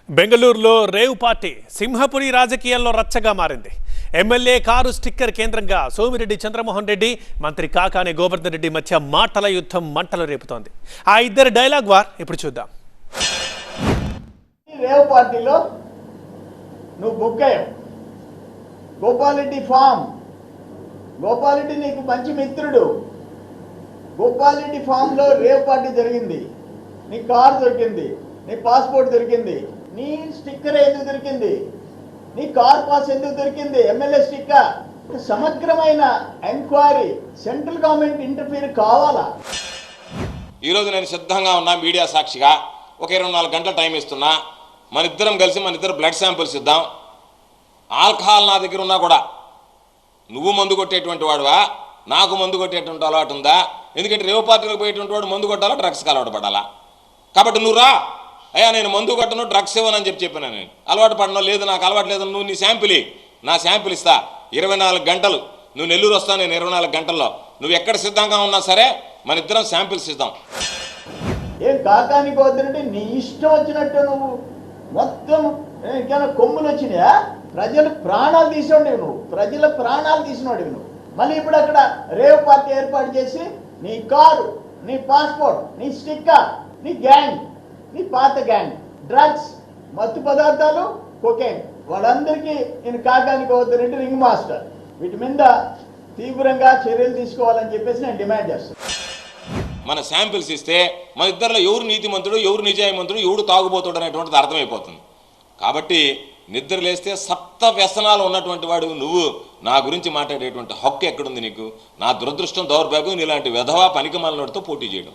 బెంగళూరులో rave party Simhapuri రాజకీయాల్లో రచ్చగా మారింది. ఎమ్మెల్యే కారు స్టిక్కర్ కేంద్రంగా సోమిరెడ్డి చంద్రమోహన్ రెడ్డి, మంత్రి కాకాని గోవర్ధన్ రెడ్డి మధ్య మాటల యుద్ధం మంటలు రేపుతోంది. ఆ ఇద్దరు డైలాగ్ వార్ ఇప్పుడు చూద్దాం. రేవ్ పార్టీలో నువ్వు బుక్ అయ్యావు. గోపాలరెడ్డి ఫామ్, గోపాలరెడ్డి నీకు మంచి మిత్రుడు. గోపాలరెడ్డి ఫామ్లో రేవ్ పార్టీ జరిగింది. నీ కార్ దొరికింది, నీ పాస్పోర్ట్ దొరికింది, నీ స్టిక్కర్ ఎందుకు దొరికింది, నీ కార్ పాస్ ఎందుకు దొరికింది, ఎమ్మెల్యే స్టిక్కర్. సమగ్రమైన ఎంక్వైరీ, సెంట్రల్ గవర్నమెంట్ ఇంటర్ఫీర్ కావాలా? ఈరోజు నేను సిద్ధంగా ఉన్నా, మీడియా సాక్షిగా ఒక 24 గంటల టైం ఇస్తున్నా. మన ఇద్దరు బ్లడ్ శాంపిల్స్ ఇద్దాం. ఆల్కహాల్ నా దగ్గర ఉన్నా కూడా నువ్వు మందు కొట్టేటువంటి వాడువా, నాకు మందు కొట్టేటువంటి అలవాటు ఉందా? ఎందుకంటే రేవ్ పార్టీలకు పోయేటువంటి వాడు మందు కొట్టాలా, డ్రగ్స్కి అలవాటు పడాలా? కాబట్టి నువ్వు రా అయ్యా, నేను మందు కొట్టను, డ్రగ్స్ ఇవ్వనని చెప్పాను. నేను అలవాటు పడను, లేదు నాకు అలవాటు లేదు, నువ్వు నీ శాంపిల్ నా శాంపిల్ ఇస్తా. 24 గంటలు నువ్వు నెల్లూరు వస్తా, నేను 24 గంటల్లో నువ్వు ఎక్కడ సిద్ధంగా ఉన్నా సరే మన ఇద్దరం శాంపిల్స్ ఇద్దాం. ఏం కాకాని గోవర్ధన్, నీ ఇష్టం వచ్చినట్టు నువ్వు మొత్తం కొమ్ములు వచ్చినాయా? ప్రజల ప్రాణాలు తీసినోడివి నువ్వు, ప్రజల ప్రాణాలు తీసినోడివి నువ్వు. మళ్ళీ ఇప్పుడు అక్కడ రేవ్ పార్టీ ఏర్పాటు చేసి నీ కారు, నీ పాస్పోర్ట్, నీ స్టిక్కర్, నీ గ్యాంగ్, నీ పాత గ్యాంగ్, డ్రగ్స్, మత్తు పదార్థాలు, కొకైన్, వాళ్ళందరికీ నేను కాకాని గోవర్ధన్ రెడ్డి రింగ్ మాస్టర్. వీటి మీద తీవ్రంగా చర్యలు తీసుకోవాలని చెప్పేసి నేను డిమాండ్ చేస్తాను. మన శాంపిల్స్ ఇస్తే మన ఇద్దరిలో ఎవరు నీతిమంతుడు, ఎవరు నిజాయమంతుడు, ఎవడు తాగుబోతుడు అనేటువంటిది అర్థమైపోతుంది. కాబట్టి నిద్ర లేస్తే సప్త వ్యసనాలు ఉన్నటువంటి వాడు నువ్వు నా గురించి మాట్లాడేటువంటి హక్కు ఎక్కడుంది నీకు? నా దురదృష్టం, దౌర్భాగ్యం ఇలాంటి వెధవా పనికిమాలినోడితో పోటీ చేయడం.